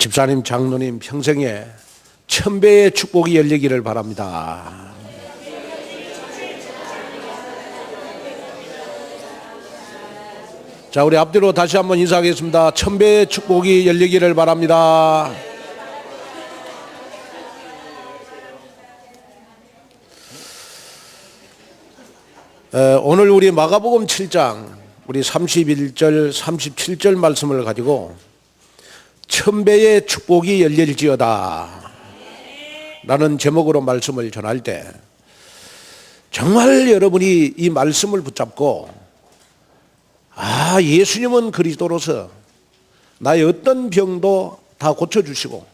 집사님, 장로님 평생에 1000배의 축복이 열리기를 바랍니다. 자, 우리 앞뒤로 다시 한번 인사하겠습니다. 1000배의 축복이 열리기를 바랍니다. 오늘 우리 마가복음 7장 우리 31절 37절 말씀을 가지고 1000배의 축복이 열릴지어다 라는 제목으로 말씀을 전할 때 정말 여러분이 이 말씀을 붙잡고 예수님은 그리스도로서 나의 어떤 병도 다 고쳐주시고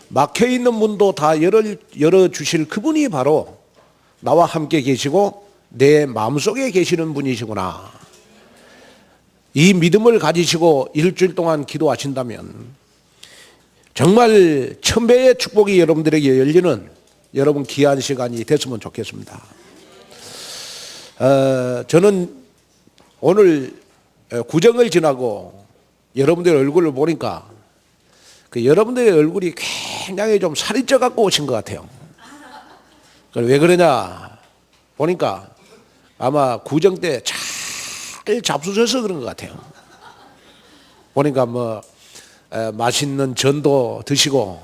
막혀있는 문도 다 열어주실 그분이 바로 나와 함께 계시고 내 마음속에 계시는 분이시구나. 이 믿음을 가지시고 일주일 동안 기도하신다면 정말 1000배의 축복이 여러분들에게 열리는 여러분 귀한 시간이 됐으면 좋겠습니다. 저는 오늘 구정을 지나고 여러분들의 얼굴을 보니까 여러분들의 얼굴이 굉장히 좀 살이 쪄갖고 오신 것 같아요. 왜 그러냐 보니까 아마 구정 때 잘 잡수셔서 그런 것 같아요. 보니까 맛있는 전도 드시고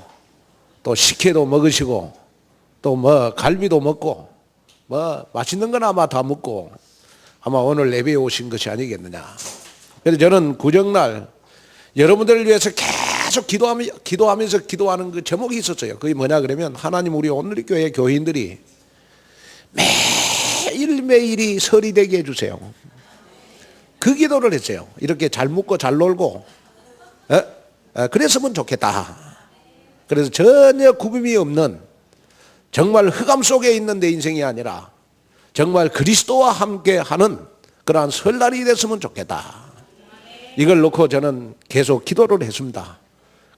또 식혜도 먹으시고 또 갈비도 먹고 맛있는 건 아마 다 먹고 아마 오늘 예배에 오신 것이 아니겠느냐. 그래서 저는 구정날 여러분들을 위해서 계속 기도하면서 기도하는 그 제목이 있었어요. 그게 뭐냐 그러면 하나님 우리 오늘의 교회 교인들이 매일매일이 설이 되게 해주세요. 그 기도를 했어요. 이렇게 잘 먹고 잘 놀고 그랬으면 좋겠다. 그래서 전혀 구김이 없는 정말 흑암 속에 있는 내 인생이 아니라 정말 그리스도와 함께하는 그러한 설날이 됐으면 좋겠다. 이걸 놓고 저는 계속 기도를 했습니다.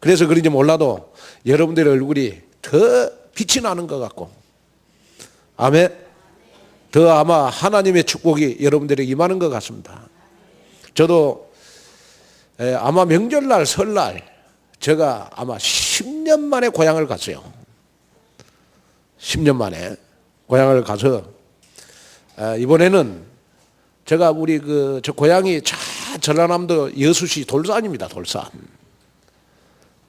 그래서 그런지 몰라도 여러분들의 얼굴이 더 빛이 나는 것 같고 아멘. 더 아마 하나님의 축복이 여러분들에게 임하는 것 같습니다. 저도 아마 명절날 설날 제가 아마 10년 만에 고향을 갔어요. 10년 만에 고향을 가서 이번에는 제가 우리 저 고향이 전라남도 여수시 돌산입니다. 돌산.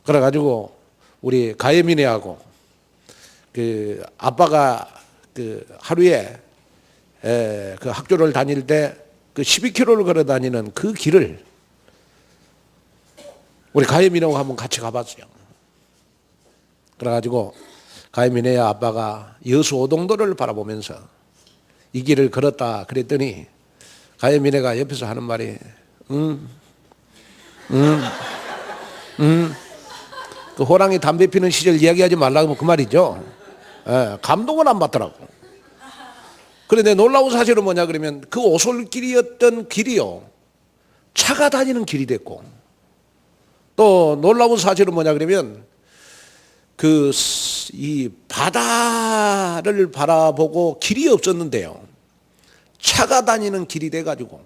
그래가지고 우리 가예민이하고 아빠가 하루에 그 학교를 다닐 때 12km를 걸어 다니는 그 길을 우리 가예민하고 한번 같이 가봤어요. 그래가지고 가예민의 아빠가 여수 오동도를 바라보면서 이 길을 걸었다 그랬더니 가예민애가 옆에서 하는 말이 그 호랑이 담배 피는 시절 이야기하지 말라고 그 말이죠. 감동은 안 받더라고. 그런데 놀라운 사실은 뭐냐 그러면 그 오솔길이었던 길이요 차가 다니는 길이 됐고 또 놀라운 사실은 뭐냐 그러면 이 바다를 바라보고 길이 없었는데요 차가 다니는 길이 돼가지고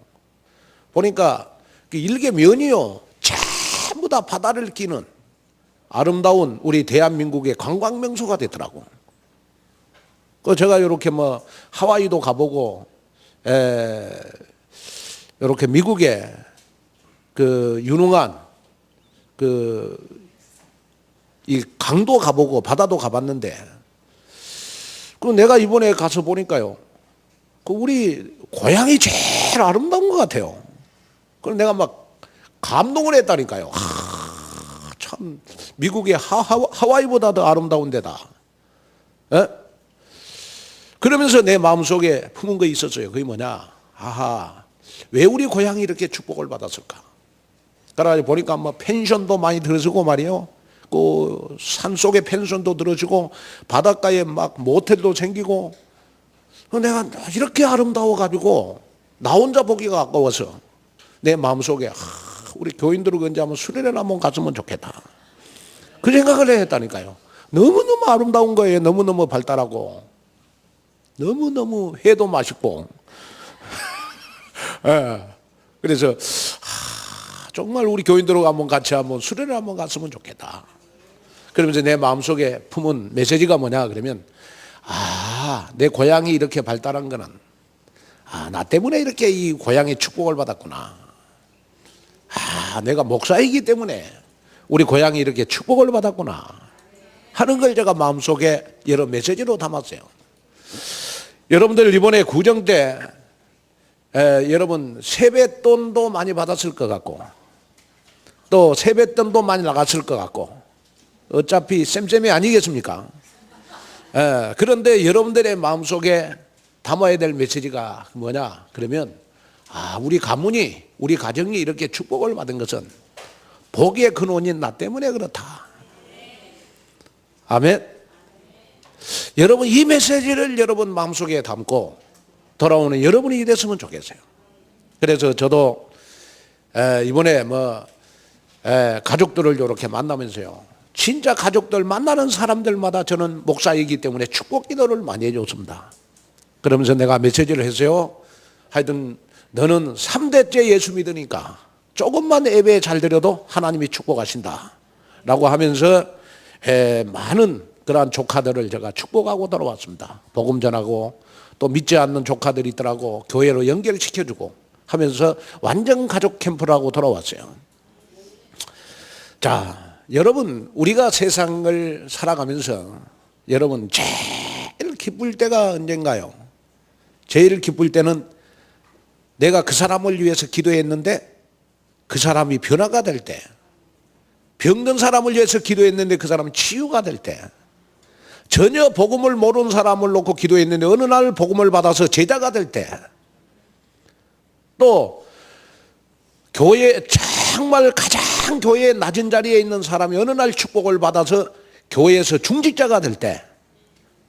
보니까 일개 면이요 전부 다 바다를 끼는 아름다운 우리 대한민국의 관광 명소가 되더라고. 제가 이렇게 하와이도 가보고 이렇게 미국의 그 유능한 이 강도 가보고 바다도 가봤는데 내가 이번에 가서 보니까요 우리 고향이 제일 아름다운 것 같아요. 그래서 내가 감동을 했다니까요. 참 미국의 하와이보다 더 아름다운 데다. 그러면서 내 마음속에 품은 거 있었어요. 그게 뭐냐? 왜 우리 고향이 이렇게 축복을 받았을까? 그래가지고 보니까 펜션도 많이 들어주고 말이에요. 그 산속에 펜션도 들어주고 바닷가에 모텔도 생기고 내가 이렇게 아름다워가지고 나 혼자 보기가 아까워서 내 마음속에 우리 교인들을 언제 한번 수련회나 한번 갔으면 좋겠다. 그 생각을 했다니까요. 너무너무 아름다운 거예요. 너무너무 발달하고 너무너무 회도 맛있고 그래서 정말 우리 교인들하고 한번 같이 한번 수련회 한번 갔으면 좋겠다. 그러면서 내 마음속에 품은 메시지가 뭐냐 그러면, 내 고향이 이렇게 발달한 거는 나 때문에 이렇게 이 고향의 축복을 받았구나. 내가 목사이기 때문에 우리 고향이 이렇게 축복을 받았구나 하는 걸 제가 마음속에 여러 메시지로 담았어요. 여러분들 이번에 구정 때 여러분 세뱃돈도 많이 받았을 것 같고 또 세뱃돈도 많이 나갔을 것 같고 어차피 쌤쌤이 아니겠습니까? 그런데 여러분들의 마음속에 담아야 될 메시지가 뭐냐 그러면, 우리 가문이, 우리 가정이 이렇게 축복을 받은 것은 복의 근원인 나 때문에 그렇다. 아멘. 여러분 이 메시지를 여러분 마음속에 담고 돌아오는 여러분이 됐으면 좋겠어요. 그래서 저도 이번에 가족들을 이렇게 만나면서요, 진짜 가족들 만나는 사람들마다 저는 목사이기 때문에 축복 기도를 많이 해줬습니다. 그러면서 내가 메시지를 했어요. 하여튼 너는 3대째 예수 믿으니까 조금만 예배 잘 드려도 하나님이 축복하신다 라고 하면서 많은 그러한 조카들을 제가 축복하고 돌아왔습니다. 복음 전하고 또 믿지 않는 조카들이 있더라고 교회로 연결시켜주고 하면서 완전 가족 캠프라고 돌아왔어요. 자, 여러분 우리가 세상을 살아가면서 여러분 제일 기쁠 때가 언젠가요? 제일 기쁠 때는 내가 그 사람을 위해서 기도했는데 그 사람이 변화가 될 때, 병든 사람을 위해서 기도했는데 그 사람이 치유가 될 때, 전혀 복음을 모르는 사람을 놓고 기도했는데 어느 날 복음을 받아서 제자가 될 때, 또 교회 정말 가장 교회의 낮은 자리에 있는 사람이 어느 날 축복을 받아서 교회에서 중직자가 될 때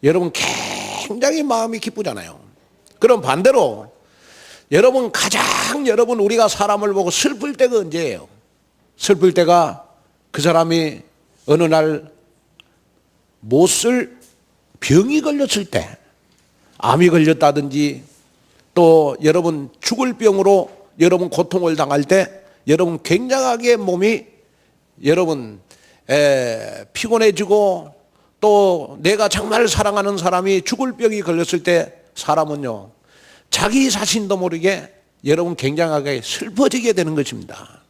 여러분 굉장히 마음이 기쁘잖아요. 그럼 반대로 여러분 여러분 우리가 사람을 보고 슬플 때가 언제예요? 슬플 때가 그 사람이 어느 날 못쓸 병이 걸렸을 때, 암이 걸렸다든지 또 여러분 죽을 병으로 여러분 고통을 당할 때 여러분 굉장하게 몸이 여러분 피곤해지고 또 내가 정말 사랑하는 사람이 죽을 병이 걸렸을 때 사람은요 자기 자신도 모르게 여러분 굉장하게 슬퍼지게 되는 것입니다.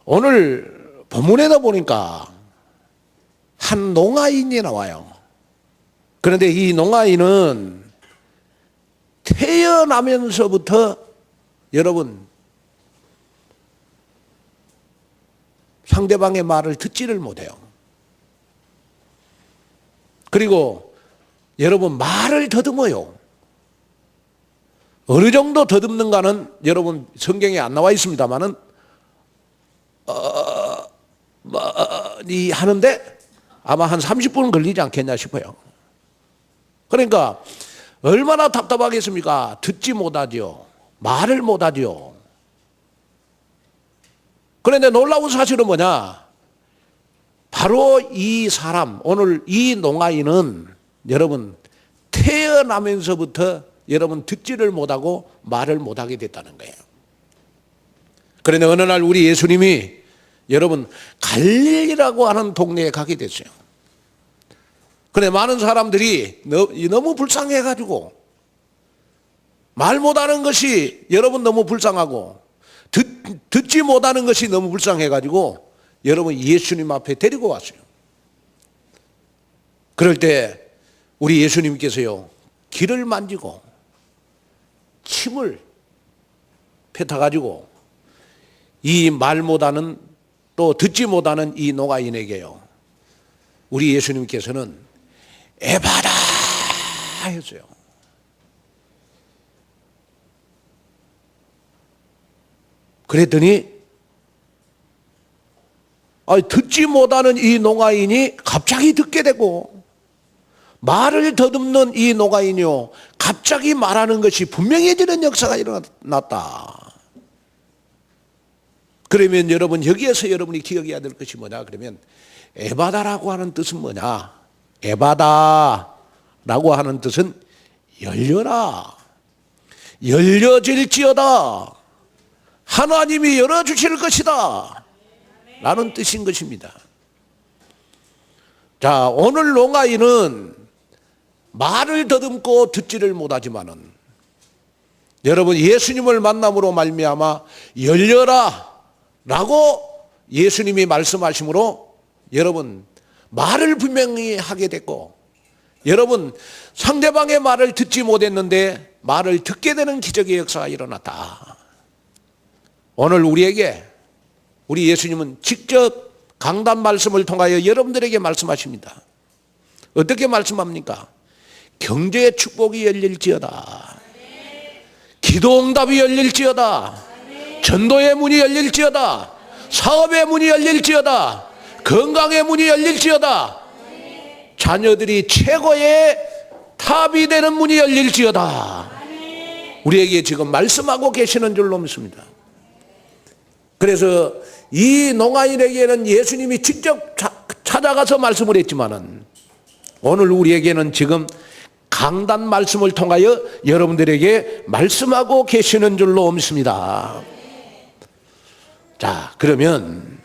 오늘 본문에다 보니까 한 농아인이 나와요. 그런데 이 농아인은 태어나면서부터 여러분 상대방의 말을 듣지를 못해요. 그리고 여러분 말을 더듬어요. 어느 정도 더듬는가는 여러분 성경에 안 나와 있습니다만은 하는데 아마 한 30분 걸리지 않겠냐 싶어요. 그러니까 얼마나 답답하겠습니까? 듣지 못하죠. 말을 못하죠. 그런데 놀라운 사실은 뭐냐? 바로 이 사람, 오늘 이 농아인은 여러분 태어나면서부터 여러분 듣지를 못하고 말을 못하게 됐다는 거예요. 그런데 어느 날 우리 예수님이 여러분 갈릴리라고 하는 동네에 가게 됐어요. 그런데 많은 사람들이 너무 불쌍해가지고 말 못하는 것이 여러분 너무 불쌍하고 듣지 못하는 것이 너무 불쌍해가지고 여러분 예수님 앞에 데리고 왔어요. 그럴 때 우리 예수님께서요 귀를 만지고 침을 뱉어가지고 이 말 못하는 또 듣지 못하는 이 농아인에게요 우리 예수님께서는 에바다 했어요. 그랬더니 듣지 못하는 이 농아인이 갑자기 듣게 되고 말을 더듬는 이 농아인이요 갑자기 말하는 것이 분명해지는 역사가 일어났다. 그러면 여러분 여기에서 여러분이 기억해야 될 것이 뭐냐 그러면 에바다라고 하는 뜻은 뭐냐? 에바다라고 하는 뜻은 열려라, 열려질지어다, 하나님이 열어주실 것이다 라는 뜻인 것입니다. 자, 오늘 농아인은 말을 더듬고 듣지를 못하지만은 여러분 예수님을 만남으로 말미암아 열려라 라고 예수님이 말씀하심으로 여러분 말을 분명히 하게 됐고, 여러분 상대방의 말을 듣지 못했는데 말을 듣게 되는 기적의 역사가 일어났다. 오늘 우리에게 우리 예수님은 직접 강단 말씀을 통하여 여러분들에게 말씀하십니다. 어떻게 말씀합니까? 경제의 축복이 열릴지어다. 기도응답이 열릴지어다. 전도의 문이 열릴지어다. 사업의 문이 열릴지어다. 건강의 문이 열릴지어다. 자녀들이 최고의 탑이 되는 문이 열릴지어다. 우리에게 지금 말씀하고 계시는 줄로 믿습니다. 그래서 이 농아인에게는 예수님이 직접 찾아가서 말씀을 했지만은 오늘 우리에게는 지금 강단 말씀을 통하여 여러분들에게 말씀하고 계시는 줄로 믿습니다. 자, 그러면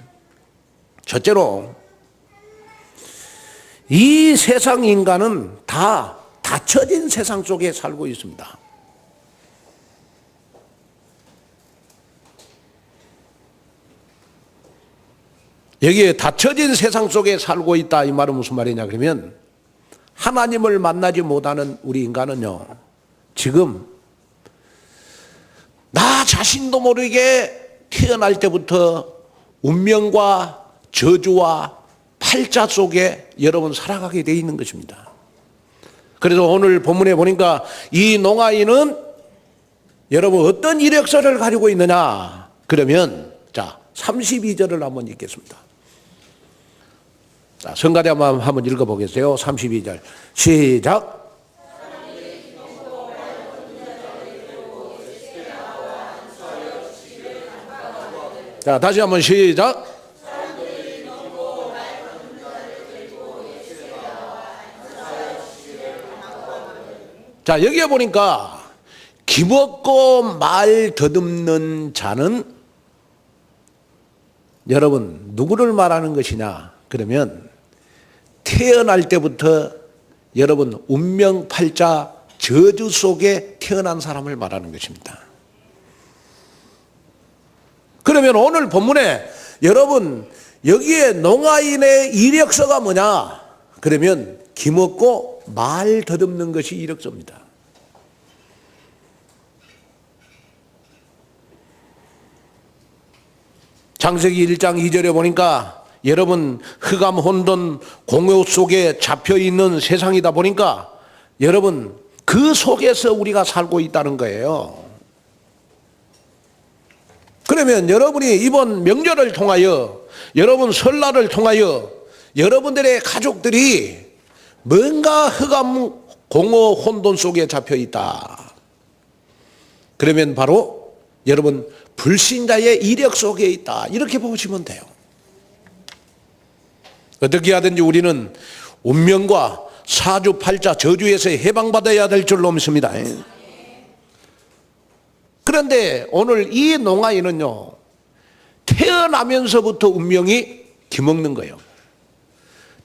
첫째로 이 세상 인간은 다 닫혀진 세상 속에 살고 있습니다. 여기에 닫혀진 세상 속에 살고 있다 이 말은 무슨 말이냐 그러면 하나님을 만나지 못하는 우리 인간은요, 지금 나 자신도 모르게 태어날 때부터 운명과 저주와 팔자 속에 여러분 살아가게 돼 있는 것입니다. 그래서 오늘 본문에 보니까 이 농아인은 여러분 어떤 이력서를 가지고 있느냐 그러면 자 32절을 한번 읽겠습니다. 자, 성가대 한번 읽어보겠어요. 32절 시작. 자, 다시 한번 시작. 자, 여기에 보니까 기먹고 말 더듬는 자는 여러분 누구를 말하는 것이냐 그러면 태어날 때부터 여러분 운명팔자 저주 속에 태어난 사람을 말하는 것입니다. 그러면 오늘 본문에 여러분 여기에 농아인의 이력서가 뭐냐 그러면 기먹고 말 더듬는 것이 이력서입니다. 창세기 1장 2절에 보니까 여러분 흑암 혼돈 공허 속에 잡혀있는 세상이다 보니까 여러분 그 속에서 우리가 살고 있다는 거예요. 그러면 여러분이 이번 명절을 통하여 여러분 설날을 통하여 여러분들의 가족들이 뭔가 흑암 공허 혼돈 속에 잡혀있다 그러면 바로 여러분 불신자의 이력 속에 있다 이렇게 보시면 돼요. 어떻게 하든지 우리는 운명과 사주팔자 저주에서 해방받아야 될 줄로 믿습니다. 그런데 오늘 이 농아인은요 태어나면서부터 운명이 기먹는 거예요.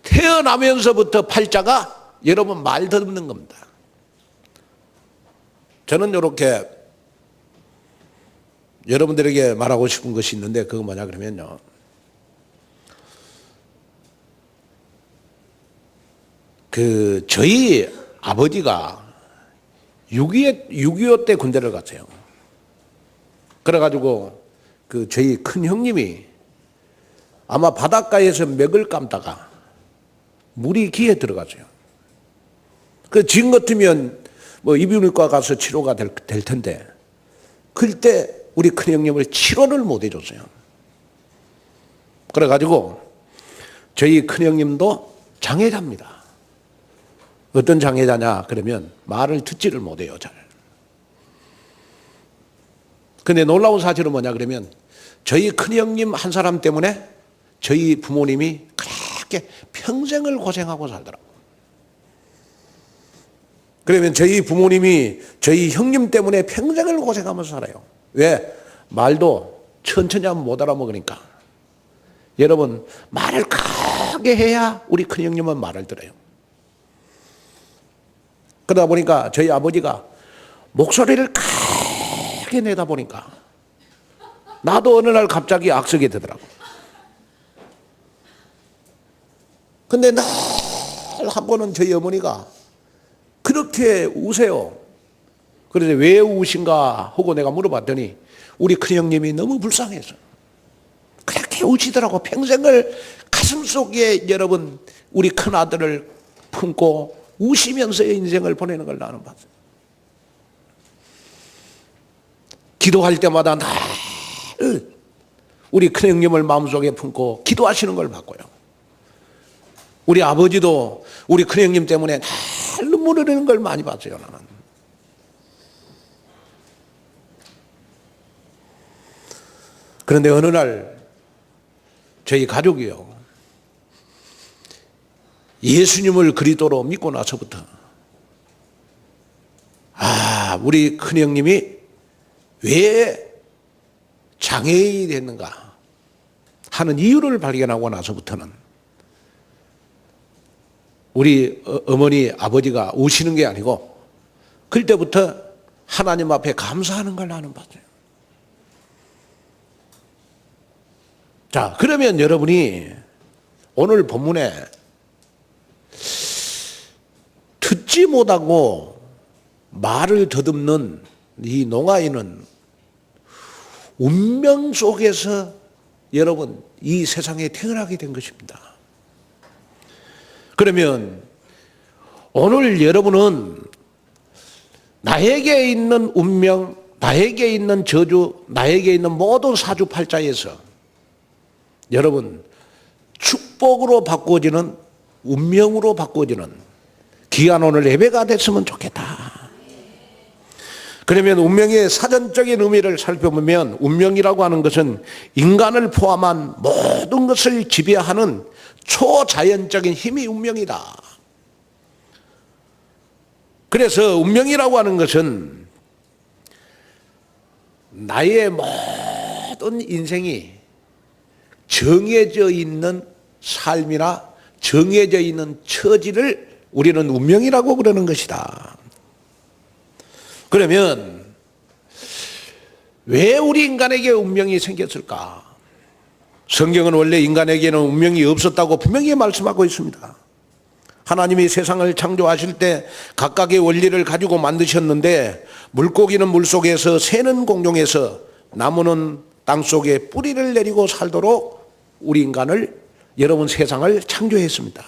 태어나면서부터 팔자가 여러분 말 더듬는 겁니다. 저는 이렇게 여러분들에게 말하고 싶은 것이 있는데 그거 뭐냐 그러면요 저희 아버지가 6.25 때 군대를 갔어요. 그래가지고 저희 큰 형님이 아마 바닷가에서 맥을 감다가 물이 귀에 들어갔어요. 지금 같으면 뭐 이비인후과 가서 치료가 될 텐데 그때 우리 큰 형님을 치료를 못 해줬어요. 그래가지고 저희 큰 형님도 장애자입니다. 어떤 장애자냐 그러면 말을 듣지를 못해요 잘. 근데 놀라운 사실은 뭐냐 그러면 저희 큰형님 한 사람 때문에 저희 부모님이 그렇게 평생을 고생하고 살더라고요. 그러면 저희 부모님이 저희 형님 때문에 평생을 고생하면서 살아요. 왜? 말도 천천히 하면 못 알아먹으니까 여러분, 말을 크게 해야 우리 큰형님은 말을 들어요. 그러다 보니까 저희 아버지가 목소리를 크게 내다 보니까 나도 어느 날 갑자기 악석이 되더라고. 근데 늘 한 번은 저희 어머니가 그렇게 우세요. 그래서 왜 우신가 하고 내가 물어봤더니 우리 큰형님이 너무 불쌍해서 그렇게 우시더라고. 평생을 가슴속에 여러분 우리 큰아들을 품고 우시면서의 인생을 보내는 걸 나는 봤어요. 기도할 때마다 늘 우리 큰형님을 마음속에 품고 기도하시는 걸 봤고요. 우리 아버지도 우리 큰형님 때문에 늘 눈물 흘리는 걸 많이 봤어요. 나는. 그런데 어느 날 저희 가족이요, 예수님을 그리스도로 믿고 나서부터 우리 큰형님이 왜 장애인이 됐는가 하는 이유를 발견하고 나서부터는 우리 어머니 아버지가 우시는 게 아니고 그때부터 하나님 앞에 감사하는 걸 나는 봤어요. 자, 그러면 여러분이 오늘 본문에 듣지 못하고 말을 더듬는 이 농아인은 운명 속에서 여러분 이 세상에 태어나게 된 것입니다. 그러면 오늘 여러분은 나에게 있는 운명, 나에게 있는 저주, 나에게 있는 모든 사주팔자에서 여러분 축복으로 바꿔지는, 운명으로 바꿔지는 귀한 오늘 예배가 됐으면 좋겠다. 그러면 운명의 사전적인 의미를 살펴보면 운명이라고 하는 것은 인간을 포함한 모든 것을 지배하는 초자연적인 힘이 운명이다. 그래서 운명이라고 하는 것은 나의 모든 인생이 정해져 있는 삶이나 정해져 있는 처지를 우리는 운명이라고 그러는 것이다. 그러면 왜 우리 인간에게 운명이 생겼을까? 성경은 원래 인간에게는 운명이 없었다고 분명히 말씀하고 있습니다. 하나님이 세상을 창조하실 때 각각의 원리를 가지고 만드셨는데 물고기는 물속에서, 새는 공중에서, 나무는 땅속에 뿌리를 내리고 살도록 우리 인간을, 여러분 세상을 창조했습니다.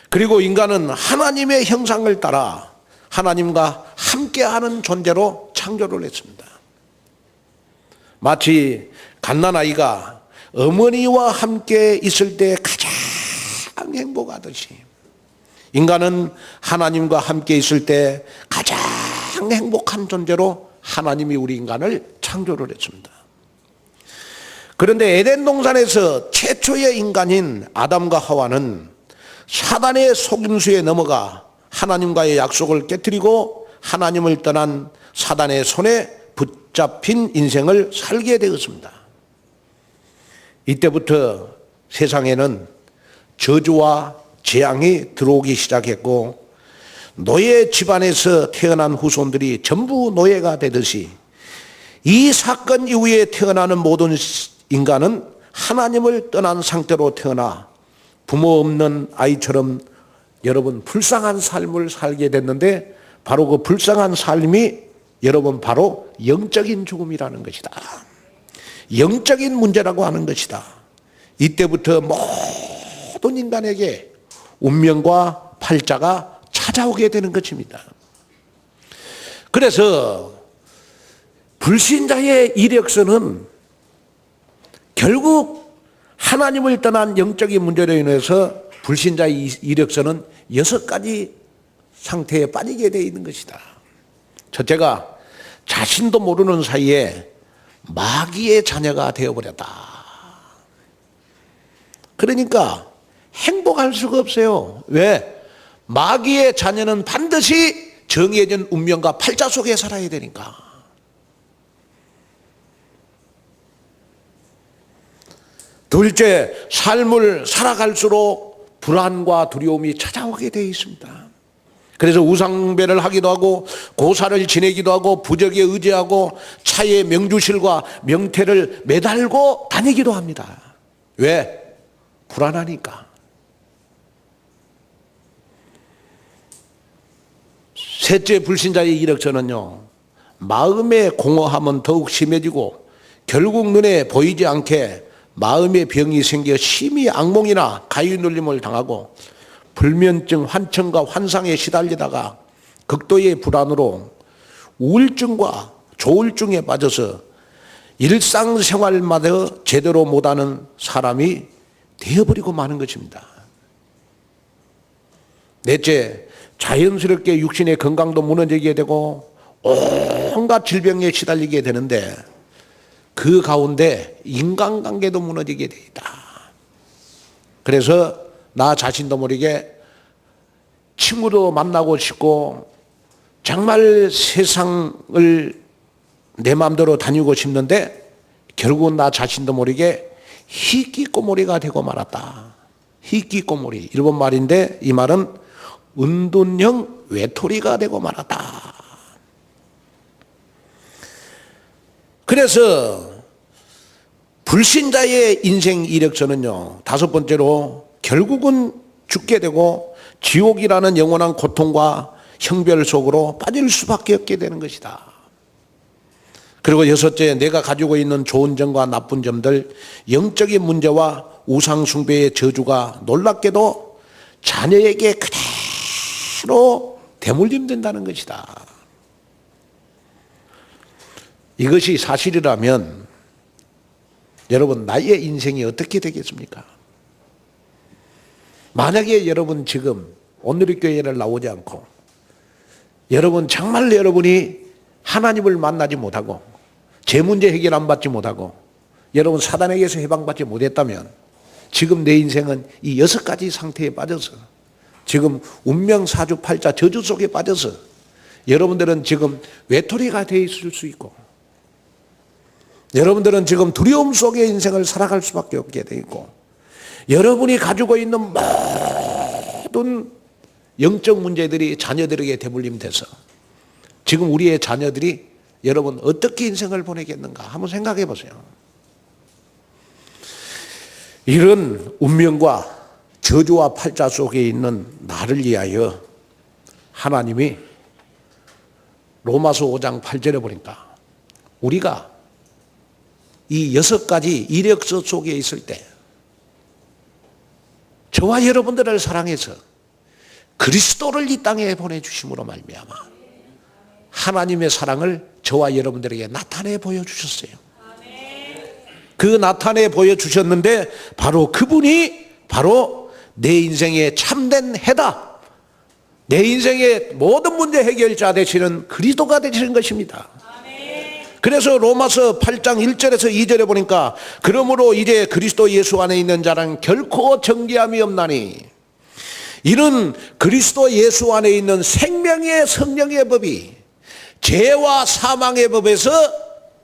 그리고 인간은 하나님의 형상을 따라 하나님과 함께하는 존재로 창조를 했습니다. 마치 갓난아이가 어머니와 함께 있을 때 가장 행복하듯이 인간은 하나님과 함께 있을 때 가장 행복한 존재로 하나님이 우리 인간을 창조를 했습니다. 그런데 에덴 동산에서 최초의 인간인 아담과 하와는 사단의 속임수에 넘어가 하나님과의 약속을 깨뜨리고 하나님을 떠난 사단의 손에 붙잡힌 인생을 살게 되었습니다. 이때부터 세상에는 저주와 재앙이 들어오기 시작했고 노예 집안에서 태어난 후손들이 전부 노예가 되듯이 이 사건 이후에 태어나는 모든 인간은 하나님을 떠난 상태로 태어나 부모 없는 아이처럼 여러분 불쌍한 삶을 살게 됐는데 바로 그 불쌍한 삶이 여러분 바로 영적인 죽음이라는 것이다. 영적인 문제라고 하는 것이다. 이때부터 모든 인간에게 운명과 팔자가 찾아오게 되는 것입니다. 그래서 불신자의 이력서는 결국 하나님을 떠난 영적인 문제로 인해서 불신자의 이력서는 6가지 상태에 빠지게 되어 있는 것이다. 첫째가 자신도 모르는 사이에 마귀의 자녀가 되어버렸다. 그러니까 행복할 수가 없어요. 왜? 마귀의 자녀는 반드시 정해진 운명과 팔자 속에 살아야 되니까. 둘째, 삶을 살아갈수록 불안과 두려움이 찾아오게 되어 있습니다. 그래서 우상배를 하기도 하고 고사를 지내기도 하고 부적에 의지하고 차에 명주실과 명태를 매달고 다니기도 합니다. 왜? 불안하니까. 셋째, 불신자의 이력서는요, 마음의 공허함은 더욱 심해지고 결국 눈에 보이지 않게 마음의 병이 생겨 심히 악몽이나 가위 눌림을 당하고 불면증, 환청과 환상에 시달리다가 극도의 불안으로 우울증과 조울증에 빠져서 일상생활마저 제대로 못하는 사람이 되어버리고 마는 것입니다. 넷째, 자연스럽게 육신의 건강도 무너지게 되고 온갖 질병에 시달리게 되는데 그 가운데 인간관계도 무너지게 되어 있다. 그래서 나 자신도 모르게 친구도 만나고 싶고 정말 세상을 내 마음대로 다니고 싶는데 결국은 나 자신도 모르게 희끼꼬모리가 되고 말았다. 희끼꼬모리, 일본 말인데 이 말은 은둔형 외톨이가 되고 말았다. 그래서 불신자의 인생 이력서는요, 다섯 번째로 결국은 죽게 되고 지옥이라는 영원한 고통과 형별 속으로 빠질 수밖에 없게 되는 것이다. 그리고 여섯째, 내가 가지고 있는 좋은 점과 나쁜 점들, 영적인 문제와 우상 숭배의 저주가 놀랍게도 자녀에게 그대로 대물림된다는 것이다. 이것이 사실이라면 여러분, 나의 인생이 어떻게 되겠습니까? 만약에 여러분 지금 오늘의 교회를 나오지 않고 여러분 정말 여러분이 하나님을 만나지 못하고 제 문제 해결 안 받지 못하고 여러분 사단에게서 해방받지 못했다면 지금 내 인생은 이 6가지 상태에 빠져서 지금 운명 사주팔자 저주 속에 빠져서 여러분들은 지금 외톨이가 되어 있을 수 있고 여러분들은 지금 두려움 속의 인생을 살아갈 수밖에 없게 되어 있고 여러분이 가지고 있는 모든 영적 문제들이 자녀들에게 대물림돼서 지금 우리의 자녀들이 여러분 어떻게 인생을 보내겠는가 한번 생각해 보세요. 이런 운명과 저주와 팔자 속에 있는 나를 위하여 하나님이 로마서 5장 8절에 보니까 우리가 이 6가지 이력서 속에 있을 때 저와 여러분들을 사랑해서 그리스도를 이 땅에 보내주심으로 말미암아 하나님의 사랑을 저와 여러분들에게 나타내 보여주셨어요. 그 나타내 보여주셨는데 바로 그분이 바로 내 인생의 참된 해답, 내 인생의 모든 문제 해결자 되시는 그리스도가 되시는 것입니다. 그래서 로마서 8장 1절에서 2절에 보니까 그러므로 이제 그리스도 예수 안에 있는 자는 결코 정죄함이 없나니 이는 그리스도 예수 안에 있는 생명의 성령의 법이 죄와 사망의 법에서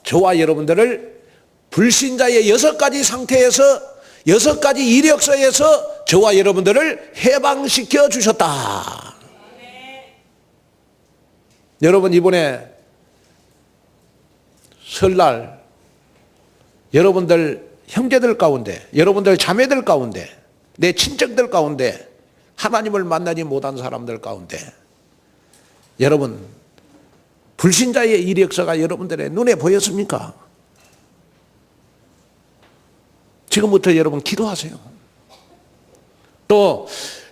저와 여러분들을 불신자의 6가지 상태에서 6가지 이력서에서 저와 여러분들을 해방시켜 주셨다. 여러분 이번에 설날 여러분들 형제들 가운데 여러분들 자매들 가운데 내 친척들 가운데 하나님을 만나지 못한 사람들 가운데 여러분 불신자의 이력서가 여러분들의 눈에 보였습니까? 지금부터 여러분 기도하세요. 또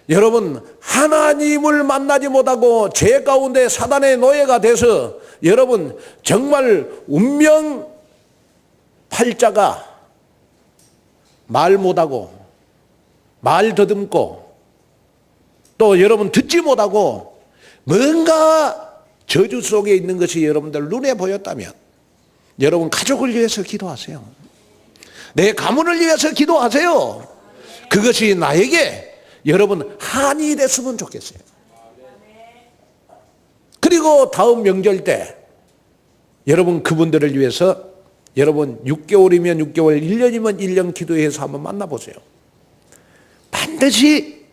여러분 하나님을 만나지 못하고 죄 가운데 사단의 노예가 돼서 여러분 정말 운명 팔자가 말 못하고 말 더듬고 또 여러분 듣지 못하고 뭔가 저주 속에 있는 것이 여러분들 눈에 보였다면 여러분 가족을 위해서 기도하세요. 내 가문을 위해서 기도하세요. 그것이 나에게 여러분 한이 됐으면 좋겠어요. 그리고 다음 명절 때 여러분 그분들을 위해서 여러분 6개월이면 6개월, 1년이면 1년 기도해서 한번 만나보세요. 반드시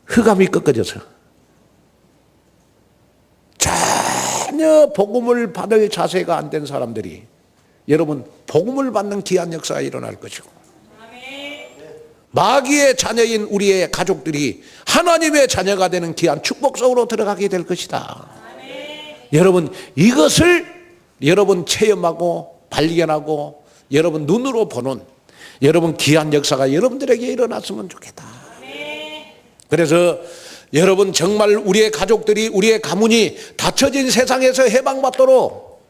흑암이 꺾어져서 전혀 복음을 받을 자세가 안 된 사람들이 여러분 복음을 받는 귀한 역사가 일어날 것이고, 마귀의 자녀인 우리의 가족들이 하나님의 자녀가 되는 귀한 축복 속으로 들어가게 될 것이다. 여러분 이것을 여러분 체험하고 발견하고 여러분 눈으로 보는 여러분 귀한 역사가 여러분들에게 일어났으면 좋겠다. 그래서 여러분 정말 우리의 가족들이, 우리의 가문이 닫혀진 세상에서 해방받도록,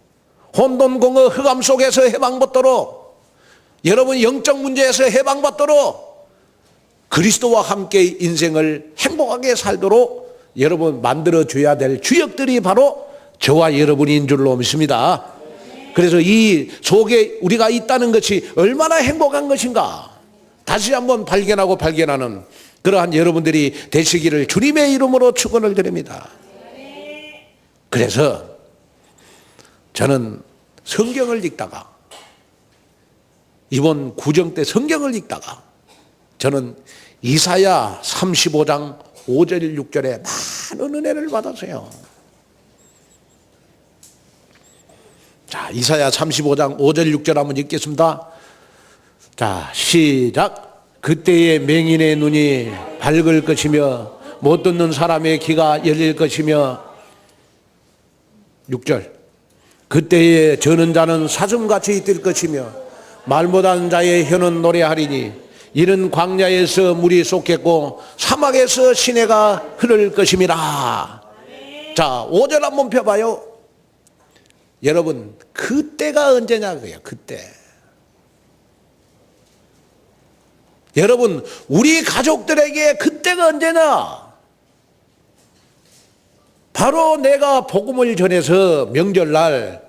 혼돈공허 흑암 속에서 해방받도록, 여러분 영적 문제에서 해방받도록, 그리스도와 함께 인생을 행복하게 살도록 여러분 만들어줘야 될 주역들이 바로 저와 여러분인 줄로 믿습니다. 그래서 이 속에 우리가 있다는 것이 얼마나 행복한 것인가 다시 한번 발견하고 발견하는 그러한 여러분들이 되시기를 주님의 이름으로 축원을 드립니다. 그래서 저는 성경을 읽다가, 이번 구정 때 성경을 읽다가 저는 이사야 35장 5절 6절에 많은 은혜를 받았어요. 자, 이사야 35장 5절 6절 한번 읽겠습니다. 자, 시작. 그때의 맹인의 눈이 밝을 것이며 못 듣는 사람의 귀가 열릴 것이며, 6절. 그때에 저는 자는 사슴같이 뛸 것이며 말 못하는 자의 혀는 노래하리니 이는 광야에서 물이 솟겠고 사막에서 시내가 흐를 것임이라. 자, 5절 한번 펴봐요. 여러분 그때가 언제냐고요. 그때. 여러분 우리 가족들에게 그때가 언제냐? 바로 내가 복음을 전해서 명절날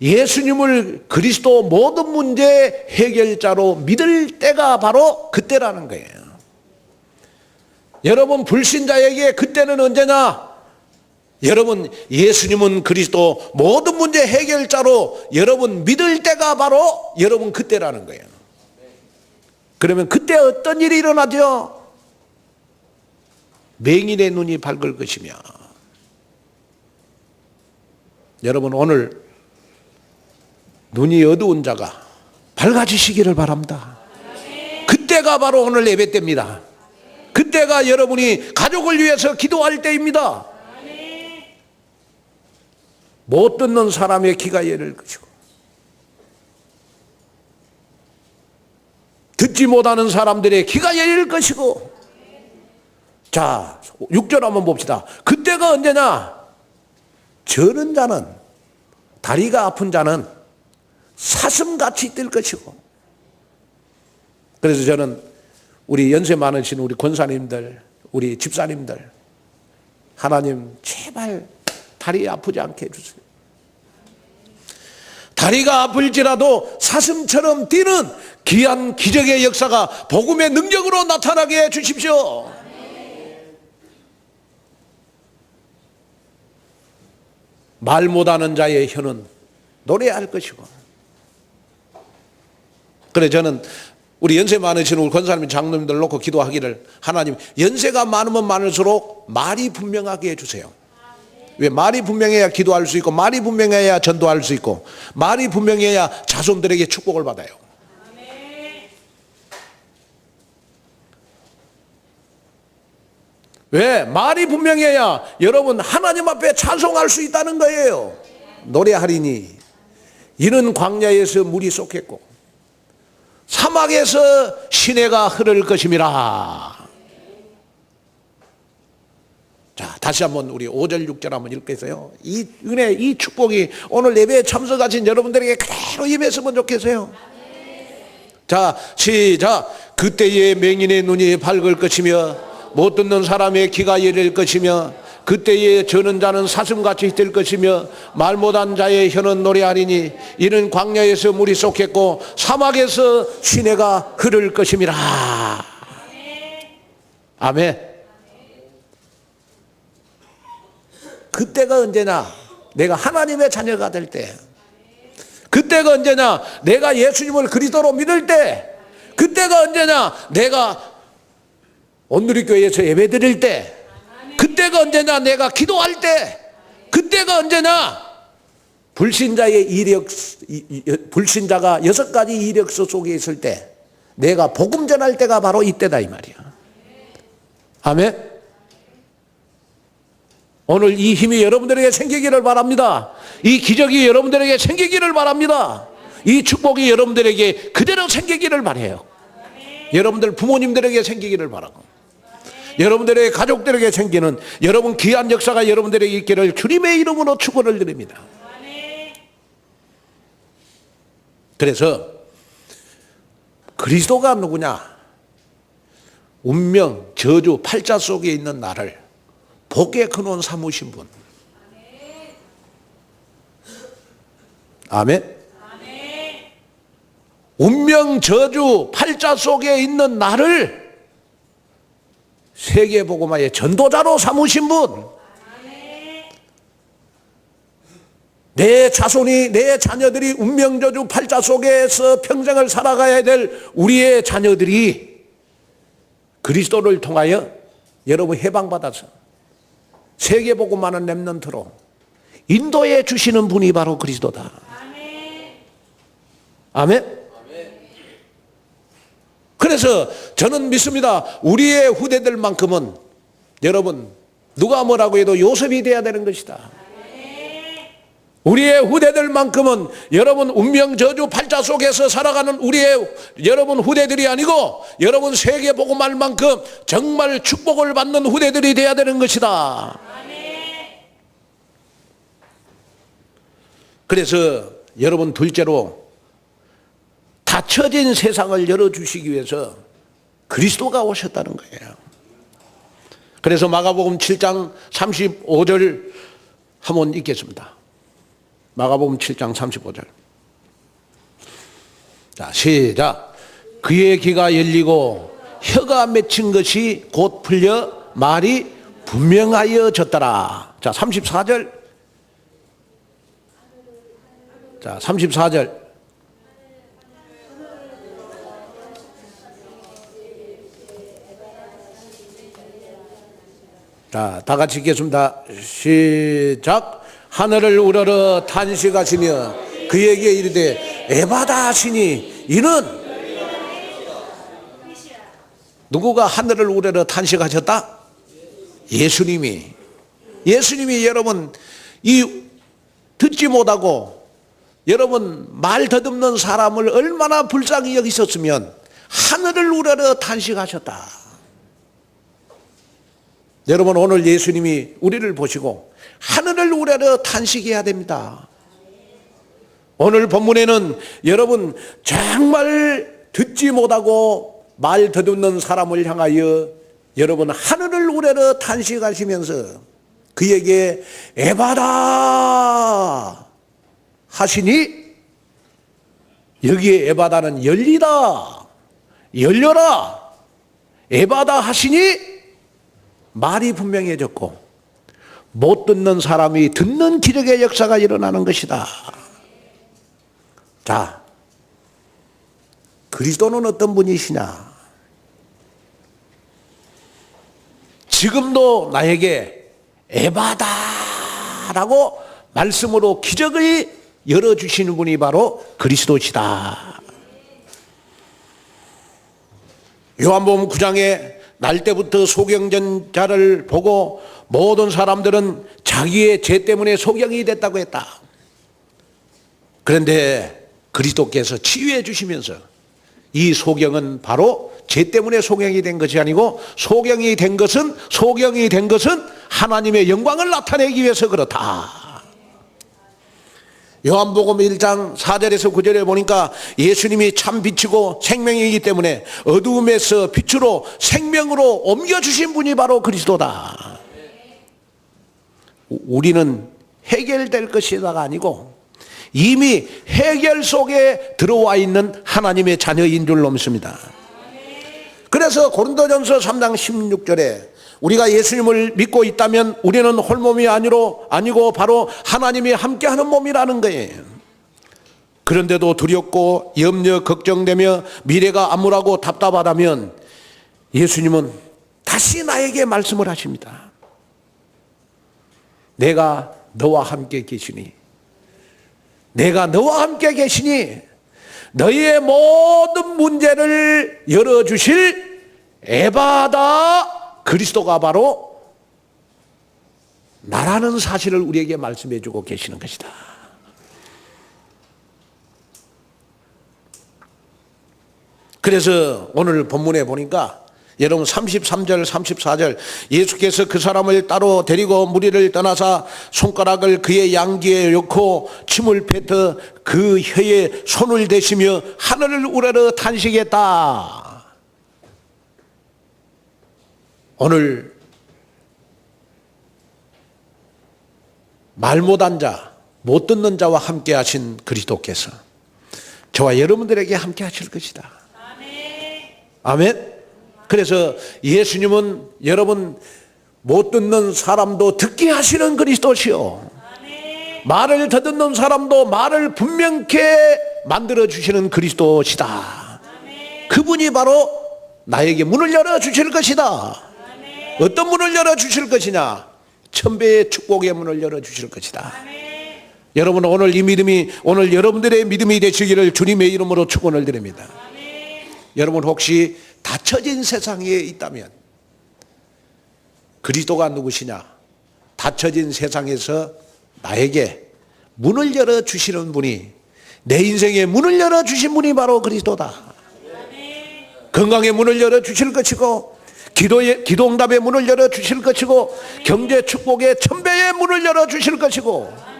예수님을 그리스도 모든 문제 해결자로 믿을 때가 바로 그때라는 거예요. 여러분 불신자에게 그때는 언제냐? 여러분 예수님은 그리스도 모든 문제 해결자로 여러분 믿을 때가 바로 여러분 그때라는 거예요. 그러면 그때 어떤 일이 일어나죠? 맹인의 눈이 밝을 것이며. 여러분 오늘 눈이 어두운 자가 밝아지시기를 바랍니다. 그때가 바로 오늘 예배 때입니다. 그때가 여러분이 가족을 위해서 기도할 때입니다. 못 듣는 사람의 귀가 열릴 것이고 듣지 못하는 사람들의 귀가 열릴 것이고. 자, 6절 한번 봅시다. 그때가 언제냐? 저는 자는, 다리가 아픈 자는 사슴같이 뛸 것이고. 그래서 저는 우리 연세 많으신 우리 권사님들, 우리 집사님들, 하나님 제발 다리 아프지 않게 해주세요. 다리가 아플지라도 사슴처럼 뛰는 귀한 기적의 역사가 복음의 능력으로 나타나게 해 주십시오. 말 못하는 자의 혀는 노래할 것이고. 그래 저는 우리 연세 많으신 우리 권사님 장로님들 놓고 기도하기를, 하나님 연세가 많으면 많을수록 말이 분명하게 해주세요. 왜? 말이 분명해야 기도할 수 있고, 말이 분명해야 전도할 수 있고, 말이 분명해야 자손들에게 축복을 받아요. 왜? 말이 분명해야 여러분 하나님 앞에 찬송할 수 있다는 거예요. 노래하리니 이는 광야에서 물이 쏟겠고 사막에서 시내가 흐를 것임이라. 자, 다시 한번 우리 5절 6절 한번 읽겠어요. 이 은혜, 이 축복이 오늘 예배에 참석하신 여러분들에게 그대로 임했으면 좋겠어요. 자, 시작. 그때의 맹인의 눈이 밝을 것이며 못 듣는 사람의 귀가 열릴 것이며 그때에 저는 자는 사슴같이 될 것이며 말 못한 자의 혀는 노래하리니 이는 광야에서 물이 쏟겠고 사막에서 시내가 흐를 것임이라. 아멘. 그때가 언제나 내가 하나님의 자녀가 될 때, 그때가 언제냐? 내가 예수님을 그리스도로 믿을 때. 그때가 언제냐? 내가 온누리교회에서 예배 드릴 때. 그때가 언제냐? 내가 기도할 때. 그때가 언제냐? 불신자의 불신자가 6가지 이력서 속에 있을 때, 내가 복음 전할 때가 바로 이때다 이 말이야. 아멘. 오늘 이 힘이 여러분들에게 생기기를 바랍니다. 이 기적이 여러분들에게 생기기를 바랍니다. 이 축복이 여러분들에게 그대로 생기기를 바라요. 여러분들 부모님들에게 생기기를 바라고, 여러분들의 가족들에게 생기는 여러분 귀한 역사가 여러분들에게 있기를 주님의 이름으로 축원을 드립니다. 그래서 그리스도가 누구냐? 운명, 저주, 팔자 속에 있는 나를 복의 근원 삼으신 분. 아멘. 운명, 저주, 팔자 속에 있는 나를 세계복음화의 전도자로 삼으신 분. 내 자손이, 내 자녀들이 운명저주 팔자 속에서 평생을 살아가야 될 우리의 자녀들이 그리스도를 통하여 여러분 해방받아서 세계복음화는 렘넌트로 인도해 주시는 분이 바로 그리스도다. 아멘. 그래서 저는 믿습니다. 우리의 후대들만큼은 여러분 누가 뭐라고 해도 요셉이 돼야 되는 것이다. 우리의 후대들만큼은 여러분 운명 저주 팔자 속에서 살아가는 우리의 여러분 후대들이 아니고 여러분 세계 복음할 만큼 정말 축복을 받는 후대들이 돼야 되는 것이다. 그래서 여러분 둘째로 닫혀진 세상을 열어주시기 위해서 그리스도가 오셨다는 거예요. 그래서 마가복음 7장 35절 한번 읽겠습니다. 마가복음 7장 35절. 자, 시작. 그의 귀가 열리고 혀가 맺힌 것이 곧 풀려 말이 분명하여졌더라. 자, 34절. 자, 34절. 자, 다 같이 읽겠습니다. 시작. 하늘을 우러러 탄식하시며 그에게 이르되 에바다 하시니 이는 누구가 하늘을 우러러 탄식하셨다? 예수님이 여러분 이 듣지 못하고 여러분 말 더듬는 사람을 얼마나 불쌍히 여기셨으면 하늘을 우러러 탄식하셨다. 여러분 오늘 예수님이 우리를 보시고 하늘을 우러러 탄식해야 됩니다. 오늘 본문에는 여러분 정말 듣지 못하고 말 더듬는 사람을 향하여 여러분 하늘을 우러러 탄식하시면서 그에게 에바다 하시니, 여기에 에바다는 열리다, 열려라, 에바다 하시니 말이 분명해졌고 못 듣는 사람이 듣는 기적의 역사가 일어나는 것이다. 자, 그리스도는 어떤 분이시냐? 지금도 나에게 에바다라고 말씀으로 기적을 열어주시는 분이 바로 그리스도시다. 요한복음 9장에 날 때부터 소경전자를 보고 모든 사람들은 자기의 죄 때문에 소경이 됐다고 했다. 그런데 그리스도께서 치유해 주시면서 이 소경은 바로 죄 때문에 소경이 된 것이 아니고 소경이 된 것은 하나님의 영광을 나타내기 위해서 그렇다. 요한복음 1장 4절에서 9절에 보니까 예수님이 참 빛이고 생명이기 때문에 어두움에서 빛으로 생명으로 옮겨주신 분이 바로 그리스도다. 우리는 해결될 것이다가 아니고 이미 해결 속에 들어와 있는 하나님의 자녀인 줄 믿습니다. 그래서 고린도전서 3장 16절에 우리가 예수님을 믿고 있다면 우리는 홀몸이 아니고 바로 하나님이 함께하는 몸이라는 거예요. 그런데도 두렵고 염려 걱정되며 미래가 암울하고 답답하다면 예수님은 다시 나에게 말씀을 하십니다. 내가 너와 함께 계시니, 내가 너와 함께 계시니 너희의 모든 문제를 열어주실 에바다 그리스도가 바로 나라는 사실을 우리에게 말씀해 주고 계시는 것이다. 그래서 오늘 본문에 보니까 여러분 33절 34절 예수께서 그 사람을 따로 데리고 무리를 떠나사 손가락을 그의 양귀에 넣고 침을 뱉어 그 혀에 손을 대시며 하늘을 우러러 탄식했다. 오늘 말 못한 자, 못 듣는 자와 함께 하신 그리스도께서 저와 여러분들에게 함께 하실 것이다. 아멘. 그래서 예수님은 여러분 못 듣는 사람도 듣게 하시는 그리스도시요, 말을 더듬는 사람도 말을 분명케 만들어 주시는 그리스도시다. 그분이 바로 나에게 문을 열어 주실 것이다. 어떤 문을 열어 주실 것이냐? 천배의 축복의 문을 열어 주실 것이다. 여러분 오늘 이 믿음이 오늘 여러분들의 믿음이 되시기를 주님의 이름으로 축원을 드립니다. 여러분 혹시 닫혀진 세상에 있다면 그리스도가 누구시냐? 닫혀진 세상에서 나에게 문을 열어주시는 분이, 내 인생에 문을 열어주신 분이 바로 그리스도다. 건강의 문을 열어주실 것이고, 기도응답의 문을 열어주실 것이고, 경제 축복의 천배의 문을 열어주실 것이고,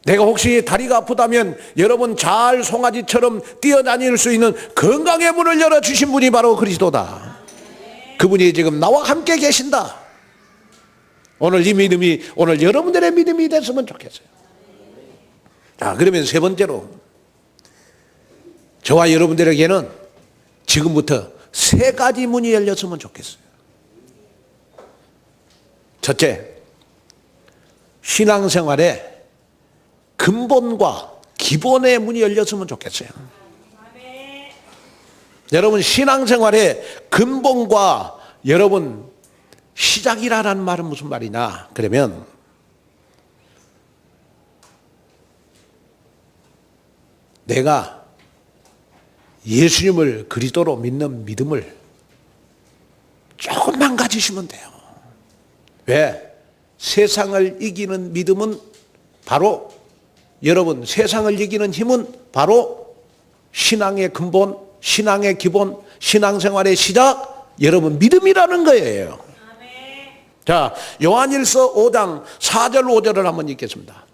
내가 혹시 다리가 아프다면 여러분 잘 송아지처럼 뛰어다닐 수 있는 건강의 문을 열어주신 분이 바로 그리스도다. 그분이 지금 나와 함께 계신다. 오늘 이 믿음이 오늘 여러분들의 믿음이 됐으면 좋겠어요. 자, 그러면 세 번째로 저와 여러분들에게는 지금부터 세 가지 문이 열렸으면 좋겠어요. 첫째, 신앙생활에 근본과 기본의 문이 열렸으면 좋겠어요. 여러분 신앙생활의 근본과 여러분 시작이라는 말은 무슨 말이냐? 그러면 내가 예수님을 그리스도로 믿는 믿음을 조금만 가지시면 돼요. 왜? 세상을 이기는 믿음은 바로 여러분 세상을 이기는 힘은 바로 신앙의 근본, 신앙의 기본, 신앙생활의 시작, 여러분 믿음이라는 거예요. 자, 요한일서 5장 4절 5절을 한번 읽겠습니다.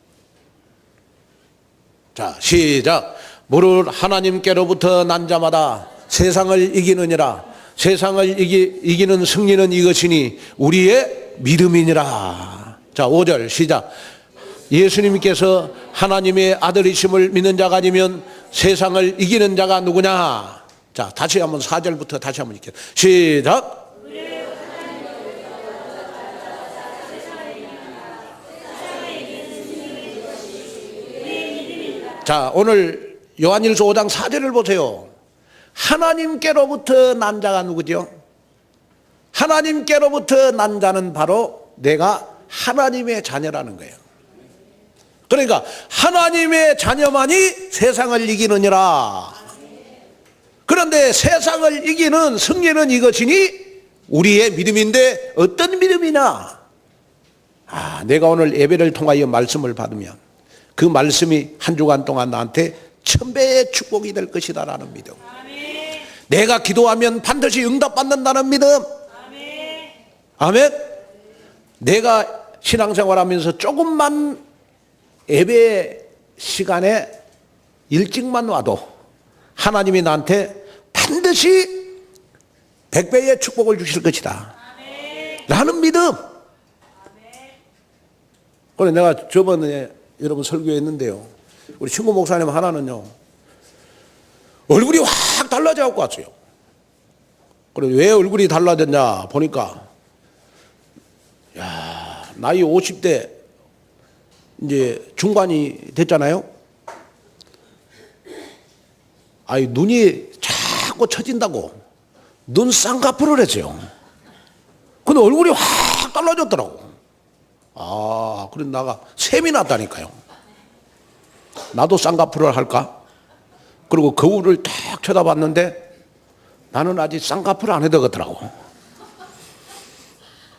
자, 시작. 무릇 하나님께로부터 난 자마다 세상을 이기느니라. 세상을 이기는 승리는 이것이니 우리의 믿음이니라. 자, 5절 시작. 예수님께서 하나님의 아들이심을 믿는 자가 아니면 세상을 이기는 자가 누구냐? 자, 다시 한번 4절부터 다시 한번 읽게요. 시작. 자, 오늘 요한일서 5장 4절을 보세요. 하나님께로부터 난 자가 누구죠? 하나님께로부터 난 자는 바로 내가 하나님의 자녀라는 거예요. 그러니까 하나님의 자녀만이 세상을 이기느니라. 그런데 세상을 이기는 승리는 이것이니 우리의 믿음인데 어떤 믿음이냐? 내가 오늘 예배를 통하여 말씀을 받으면 그 말씀이 한 주간 동안 나한테 천배의 축복이 될 것이다라는 믿음. 내가 기도하면 반드시 응답받는다는 믿음. 아멘. 내가 신앙생활하면서 조금만 예배 시간에 일찍만 와도 하나님이 나한테 반드시 100배의 축복을 주실 것이다 라는 믿음. 그래 내가 저번에 여러분 설교했는데요, 우리 친구 목사님 하나는요 얼굴이 확 달라져 갖고 왔어요. 그래 왜 얼굴이 달라졌냐 보니까, 야, 나이 50대 이제 중반이 됐잖아요. 아이, 눈이 자꾸 처진다고 눈 쌍꺼풀을 했어요. 근데 얼굴이 확 달라졌더라고. 아, 그래 나가 셈이 났다니까요. 나도 쌍꺼풀을 할까? 그리고 거울을 딱 쳐다봤는데 나는 아직 쌍꺼풀 안 해도 되더라고.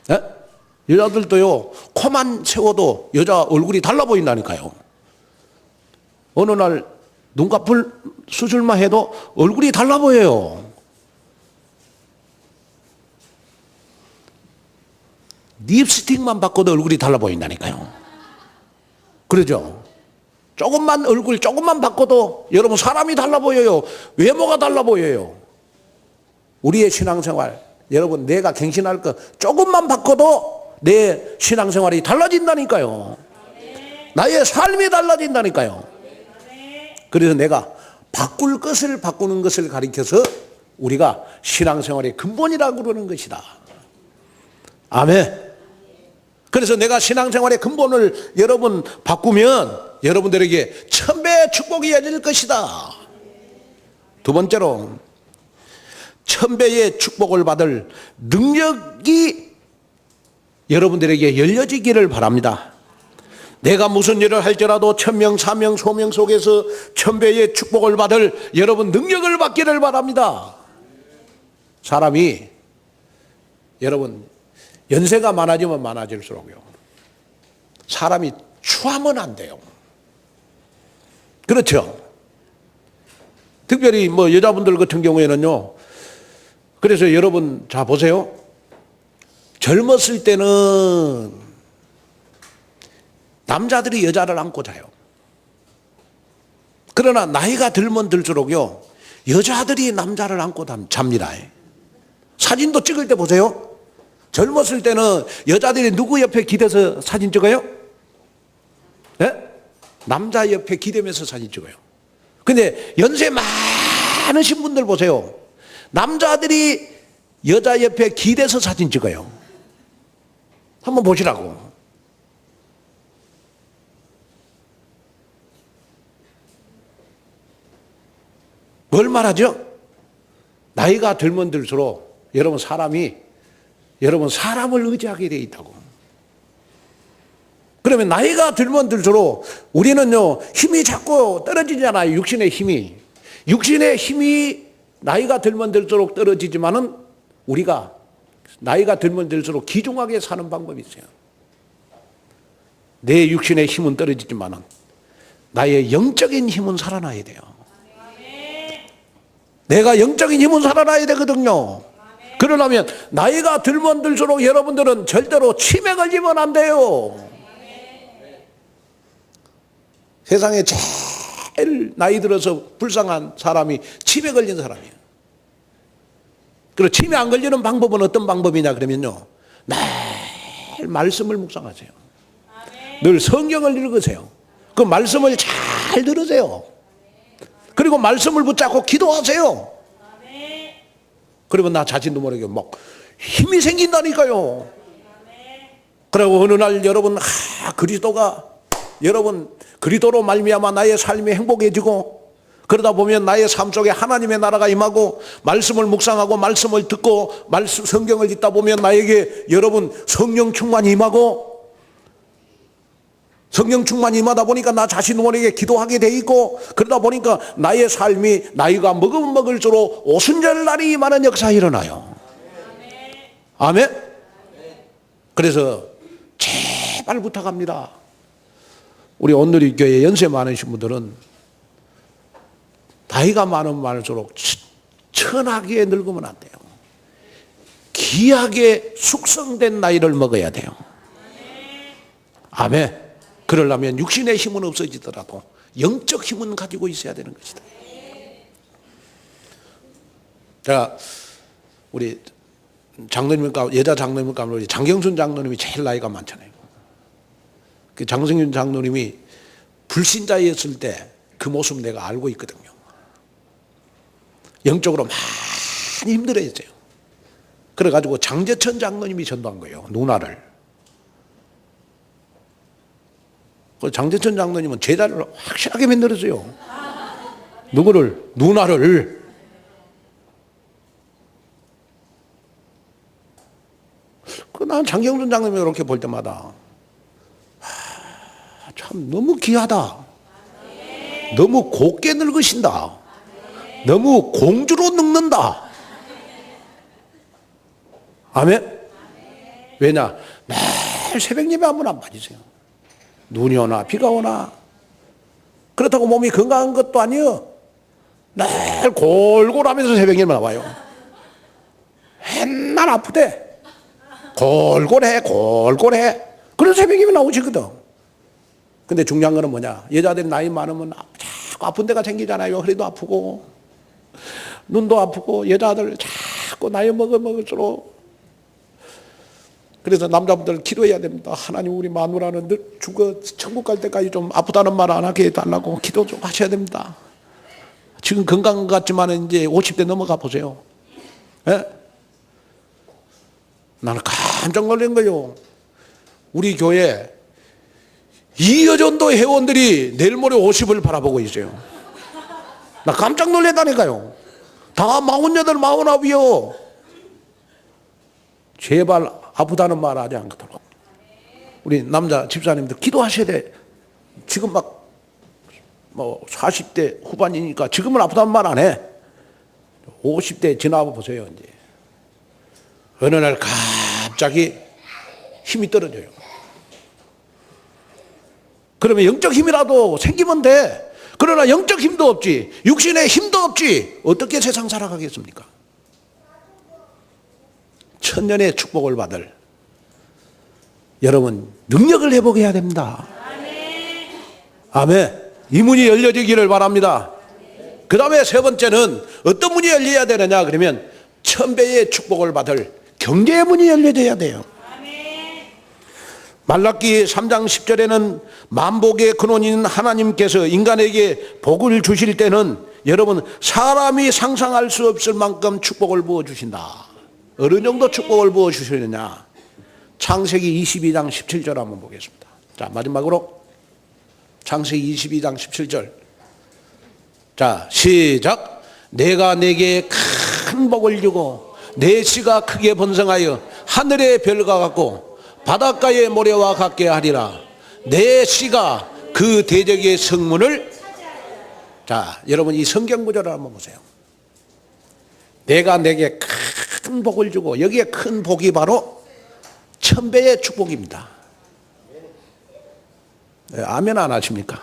네? 여자들도요, 코만 세워도 여자 얼굴이 달라 보인다니까요. 어느 날 눈꺼풀 수술만 해도 얼굴이 달라 보여요. 립스틱만 바꿔도 얼굴이 달라 보인다니까요. 그러죠? 조금만 얼굴 조금만 바꿔도 여러분 사람이 달라 보여요. 외모가 달라 보여요. 우리의 신앙생활, 여러분 내가 갱신할 거 조금만 바꿔도 내 신앙생활이 달라진다니까요. 나의 삶이 달라진다니까요. 그래서 내가 바꿀 것을 바꾸는 것을 가리켜서 우리가 신앙생활의 근본이라고 그러는 것이다. 아멘. 그래서 내가 신앙생활의 근본을 여러분 바꾸면 여러분들에게 천배의 축복이 열릴 것이다. 두 번째로 천배의 축복을 받을 능력이 여러분들에게 열려지기를 바랍니다. 내가 무슨 일을 할지라도 천명, 사명, 소명 속에서 천배의 축복을 받을 여러분 능력을 받기를 바랍니다. 사람이 여러분 연세가 많아지면 많아질수록요, 사람이 추하면 안 돼요. 그렇죠? 특별히 뭐 여자분들 같은 경우에는요, 그래서 여러분 자 보세요. 젊었을 때는 남자들이 여자를 안고 자요. 그러나 나이가 들면 들수록요, 여자들이 남자를 안고 잡니다. 사진도 찍을 때 보세요. 젊었을 때는 여자들이 누구 옆에 기대서 사진 찍어요? 네? 남자 옆에 기대면서 사진 찍어요. 근데 연세 많으신 분들 보세요. 남자들이 여자 옆에 기대서 사진 찍어요. 한번 보시라고. 뭘 말하죠? 나이가 들면 들수록 여러분 사람을 의지하게 돼 있다고. 그러면 나이가 들면 들수록 우리는요, 힘이 자꾸 떨어지잖아요. 육신의 힘이. 육신의 힘이 나이가 들면 들수록 떨어지지만은 우리가 나이가 들면 들수록 귀중하게 사는 방법이 있어요. 내 육신의 힘은 떨어지지만은 나의 영적인 힘은 살아나야 돼요. 내가 영적인 힘은 살아나야 되거든요. 그러려면 나이가 들면 들수록 여러분들은 절대로 치매 걸리면 안 돼요. 세상에 제일 나이 들어서 불쌍한 사람이 치매 걸린 사람이에요. 그리고 치매 안 걸리는 방법은 어떤 방법이냐 그러면요, 매일 말씀을 묵상하세요. 늘 성경을 읽으세요. 그 말씀을 잘 들으세요. 그리고 말씀을 붙잡고 기도하세요. 그러면 나 자신도 모르게 막 힘이 생긴다니까요. 그리고 어느 날 여러분, 그리스도가 여러분 그리스도로 말미암아 나의 삶이 행복해지고, 그러다 보면 나의 삶 속에 하나님의 나라가 임하고, 말씀을 묵상하고 말씀을 듣고 성경을 읽다 보면 나에게 여러분 성령 충만이 임하고, 성령 충만이 임하다 보니까 나 자신 모르게 기도하게 돼 있고, 그러다 보니까 나의 삶이 나이가 먹으면 먹을수록 오순절 날이 임하는 역사가 일어나요. 아멘. 그래서 제발 부탁합니다. 우리 온누리 교회 연세 많으신 분들은 나이가 많으면 많을수록 천하게 늙으면 안 돼요. 귀하게 숙성된 나이를 먹어야 돼요. 아멘. 그러려면 육신의 힘은 없어지더라도 영적 힘은 가지고 있어야 되는 것이다. 제가 우리 장로님 가운데, 여자 장로님 가운데 우리 장경순 장로님이 제일 나이가 많잖아요. 그 장성윤 장로님이 불신자였을 때 그 모습 내가 알고 있거든요. 영적으로 많이 힘들어했어요. 그래가지고 장재천 장로님이 전도한 거예요. 누나를. 그 장대천 장로님은 제자를 확실하게 만들었어요. 누구를? 누나를. 난 장경준 장로님이 그렇게 볼 때마다 참 너무 귀하다. 너무 곱게 늙으신다. 너무 공주로 늙는다. 아멘? 왜냐? 매일 새벽 예배 한 번 안 빠지세요. 눈이 오나 비가 오나. 그렇다고 몸이 건강한 것도 아니에요. 매일 골골하면서 새벽 예배 나와요. 맨날 아프대. 골골해. 그래서 새벽 예배 나오시거든. 근데 중요한 거는 뭐냐? 여자들이 나이 많으면 자꾸 아픈 데가 생기잖아요. 허리도 아프고 눈도 아프고. 여자들 자꾸 나이 먹을수록. 그래서 남자분들 기도해야 됩니다. 하나님, 우리 마누라는 죽어 천국 갈 때까지 좀 아프다는 말 안 하게 해달라고 기도 좀 하셔야 됩니다. 지금 건강 같지만 이제 50대 넘어가 보세요. 예? 나는 깜짝 놀란 거예요. 우리 교회 이여전도 회원들이 내일 모레 50을 바라보고 있어요. 나 깜짝 놀랐다니까요. 다 48, 49이요. 제발 아프다는 말 하지 않도록. 우리 남자 집사님들 기도하셔야 돼. 지금 막 40대 후반이니까 지금은 아프다는 말 안 해. 50대 지나봐 보세요. 이제 어느 날 갑자기 힘이 떨어져요. 그러면 영적 힘이라도 생기면 돼. 그러나 영적 힘도 없지, 육신의 힘도 없지, 어떻게 세상 살아가겠습니까? 천년의 축복을 받을 여러분 능력을 회복해야 됩니다. 아멘. 이 문이 열려지기를 바랍니다. 그 다음에 세 번째는 어떤 문이 열려야 되느냐 그러면 천배의 축복을 받을 경제의 문이 열려져야 돼요. 말라기 3장 10절에는 만복의 근원인 하나님께서 인간에게 복을 주실 때는 여러분 사람이 상상할 수 없을 만큼 축복을 부어주신다. 어느 정도 축복을 부어주시느냐. 창세기 22장 17절 한번 보겠습니다. 자, 마지막으로 창세기 22장 17절. 자, 시작. 내가 내게 큰 복을 주고 내 씨가 크게 번성하여 하늘의 별과 같고 바닷가의 모래와 같게 하리라. 내 씨가 그 대적의 성문을. 자, 여러분 이 성경 구절을 한번 보세요. 내가 내게 큰 복을 주고, 여기에 큰 복이 바로 천배의 축복입니다. 네, 아멘 안 하십니까?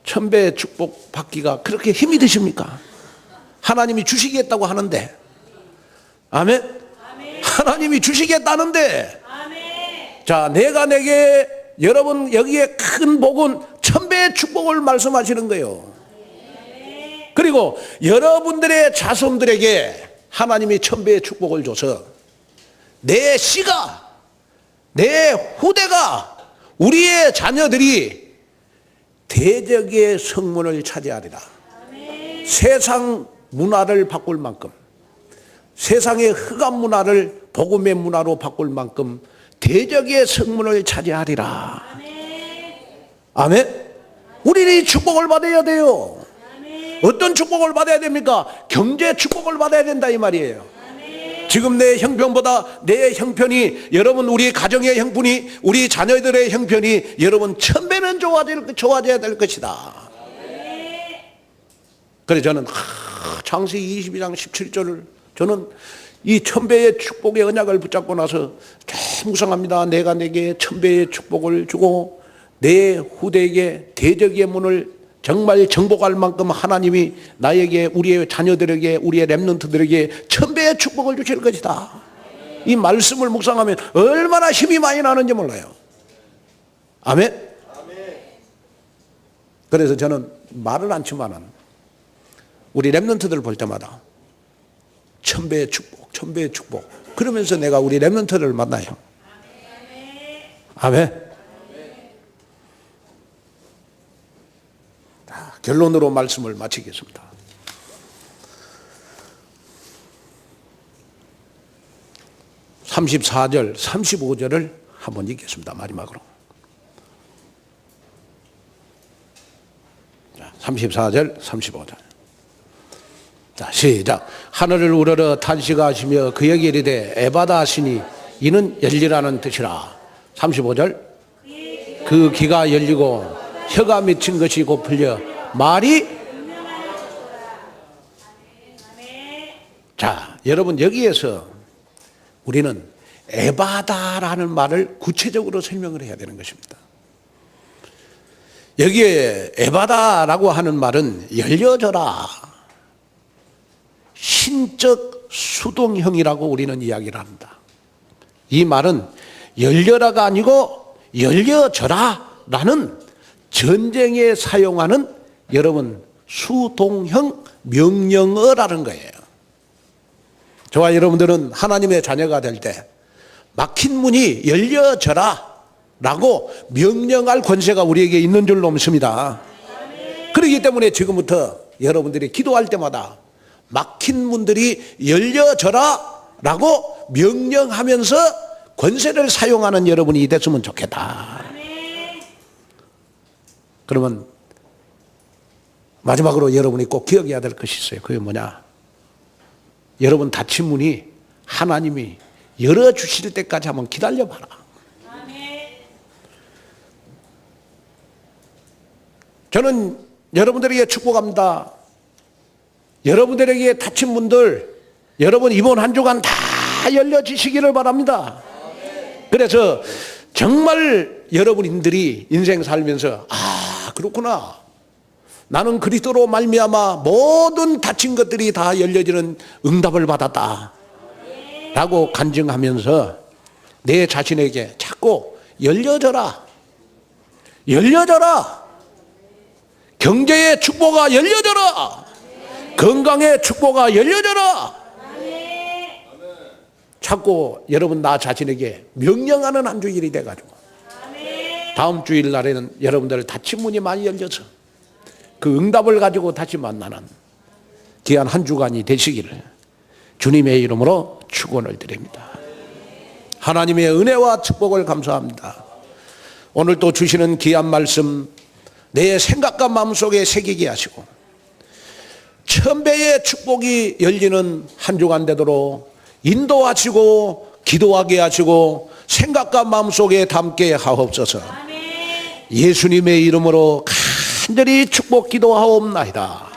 천배의 축복 받기가 그렇게 힘이 드십니까? 하나님이 주시겠다고 하는데. 아멘? 하나님이 주시겠다는데. 자, 내가 내게, 여러분 여기에 큰 복은 천배의 축복을 말씀하시는 거예요. 그리고 여러분들의 자손들에게 하나님이 천배의 축복을 줘서 내 씨가, 내 후대가, 우리의 자녀들이 대적의 성문을 차지하리라. 세상 문화를 바꿀 만큼, 세상의 흑암 문화를 복음의 문화로 바꿀 만큼 대적의 성문을 차지하리라. 아멘. 우리는 이 축복을 받아야 돼요. 어떤 축복을 받아야 됩니까? 경제 축복을 받아야 된다 이 말이에요. 지금 내 형편보다 내 형편이, 여러분 우리 가정의 형편이, 우리 자녀들의 형편이 여러분 천배는 좋아져야 될 것이다. 그래서 저는 창세기 22장 17절을 저는 이 천배의 축복의 언약을 붙잡고 나서 묵상합니다. 내가 내게 천배의 축복을 주고 내 후대에게 대적의 문을 정말 정복할 만큼 하나님이 나에게, 우리의 자녀들에게, 우리의 렘넌트들에게 천배의 축복을 주실 것이다. 이 말씀을 묵상하면 얼마나 힘이 많이 나는지 몰라요. 아멘. 그래서 저는 말을 않지만은 우리 렘넌트들 볼 때마다 천배의 축복, 천배의 축복. 그러면서 내가 우리 렘넌트를 만나요. 아멘. 결론으로 말씀을 마치겠습니다. 34절, 35절을 한번 읽겠습니다. 마지막으로. 34절, 35절. 자, 시작. 하늘을 우러러 탄식하시며 그에게 이르되 에바다 하시니 이는 열리라는 뜻이라. 35절. 그 귀가 열리고 혀가 맺힌 것이 곧 풀려 말이. 자, 여러분 여기에서 우리는 에바다라는 말을 구체적으로 설명을 해야 되는 것입니다. 여기에 에바다라고 하는 말은 열려져라, 신적 수동형이라고 우리는 이야기를 합니다. 이 말은 열려라가 아니고 열려져라 라는 전쟁에 사용하는 여러분 수동형 명령어라는 거예요. 저와 여러분들은 하나님의 자녀가 될 때 막힌 문이 열려져라 라고 명령할 권세가 우리에게 있는 줄로 믿습니다. 그렇기 때문에 지금부터 여러분들이 기도할 때마다 막힌 문들이 열려져라 라고 명령하면서 권세를 사용하는 여러분이 됐으면 좋겠다. 그러면 마지막으로 여러분이 꼭 기억해야 될 것이 있어요. 그게 뭐냐? 여러분 닫힌 문이 하나님이 열어주실 때까지 한번 기다려봐라. 저는 여러분들에게 축복합니다. 여러분들에게 닫힌 문들, 여러분 이번 한 주간 다 열려지시기를 바랍니다. 그래서 정말 여러분들이 인생 살면서 그렇구나, 나는 그리스도로 말미암아 모든 닫힌 것들이 다 열려지는 응답을 받았다 라고 간증하면서 내 자신에게 자꾸 열려져라, 열려져라, 경제의 축복아 열려져라, 건강의 축복아 열려져라, 자꾸 여러분 나 자신에게 명령하는 한 주일이 돼가지고 다음 주일 날에는 여러분들 닫힌 문이 많이 열려서 그 응답을 가지고 다시 만나는 귀한 한 주간이 되시기를 주님의 이름으로 축원을 드립니다. 하나님의 은혜와 축복을 감사합니다. 오늘 또 주시는 귀한 말씀 내 생각과 마음속에 새기게 하시고 1000배의 축복이 열리는 한 주간 되도록 인도하시고 기도하게 하시고 생각과 마음속에 담게 하옵소서. 예수님의 이름으로 간절히 축복 기도하옵나이다.